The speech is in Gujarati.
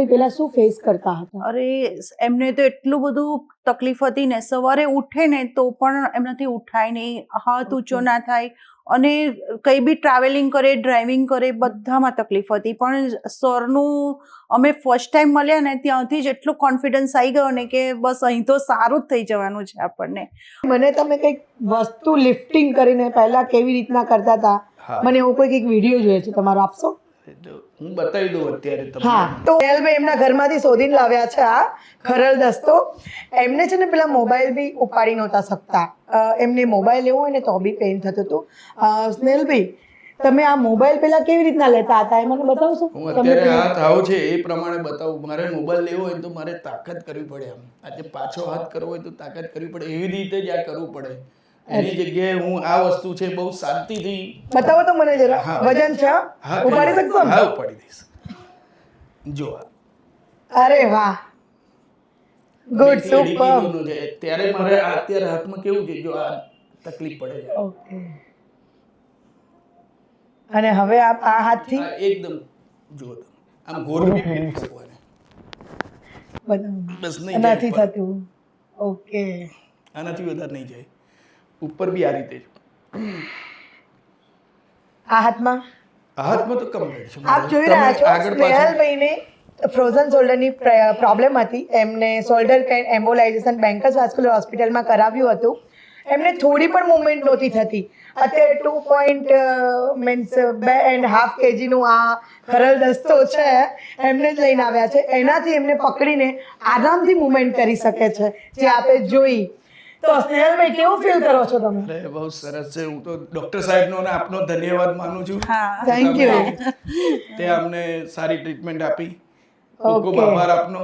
પેલા શું ફેસ કરતા હતા? અરે એમને તો એટલું બધું તકલીફ હતી ને, સવારે ઉઠે ને તો પણ એમનાથી ઉઠાય નહીં, હાથ ઊંચો ના થાય, અને કંઈ બી ટ્રાવેલિંગ કરે, ડ્રાઇવિંગ કરે, બધામાં તકલીફ હતી. પણ સરનું અમે ફર્સ્ટ ટાઈમ મળ્યા ને ત્યાંથી જ એટલો કોન્ફિડન્સ આવી ગયો ને કે બસ અહીં તો સારું જ થઈ જવાનું છે આપણને. મને તમે કંઈક વસ્તુ લિફ્ટિંગ કરીને પહેલા કેવી રીતના કરતા હતા, મને એવો કોઈ કંઈક વિડીયો જોઈએ છે તમારો, આપશો? હું બતાવી દઉં અત્યારે તમને. હા, તો સ્નેહલભાઈ એમના ઘરમાંથી શોધીને લાવ્યા છે આ ખરલ દસ્તો. એમને છે ને પેલા મોબાઈલ બી ઉપાડી નહોતા શકતા, એમને મોબાઈલ લેવો હોય ને તો બી પેઇન થતું હતું. સ્નેહલભાઈ, તમે આ મોબાઈલ પેલા કેવી રીતના લેતા હતા એ મને બતાવશો? હું અત્યારે હાથ આવો છે એ પ્રમાણે બતાવું. મારે મોબાઈલ લેવો હોય તો મારે તાકાત કરવી પડે. આમ આજે પાછો હાથ કરવો હોય તો તાકાત કરવી પડે, એવી રીતે જ આ કરવું પડે. એની જગ્યાએ હું આ વસ્તુ છે બહુ શાંતિથી બતાવો તો મને જરા. વજન છે? ઉપાડી શકશો? હા, ઉપાડી દઈશ. જો અરે વાહ, ગુડ, સુપર. ત્યારે મારે અત્યારે હાથમાં કેવું છે, જો આ તકલીફ પડે છે. ઓકે. અને હવે આપ આ હાથથી એકદમ જો આમ ગોળ બી ફેરવી શકો ને. બસ નહીં નથી થતું. ઓકે. આનાથી વધારે નહીં જાય. ઉપર બી આ રીતે જ. આ હાથમાં તો કમ્પ્લીટ છે. આપ જોઈ રહ્યા છો સ્નેહલભાઈને ફ્રોઝન શોલ્ડરની પ્રોબ્લેમ હતી. એમને શોલ્ડર પેન એમ્બોલાઇઝેશન બેન્કર્સ વાસ્ક્યુલર હોસ્પિટલમાં કરાવ્યું હતું. એમને થોડી પણ મુવમેન્ટ નહોતી થતી. અત્યારે 2 મીન્સ 2.5 kgનું આ ખરલ દસ્તો છે, એમને જ લઈને આવ્યા છે. એનાથી એમને પકડીને આરામથી મુવમેન્ટ કરી શકે છે, જે આપે જોઈ. તો સ્નેહલભાઈ, કેવું ફીલ કરો છો તમે? અરે બહુ સરસ છે. હું તો ડોક્ટર સાહેબનો અને આપનો ધન્યવાદ માનું છું. Thank you. તે અમને સારી ટ્રીટમેન્ટ આપી. ખૂબ ખૂબ આભાર આપનો.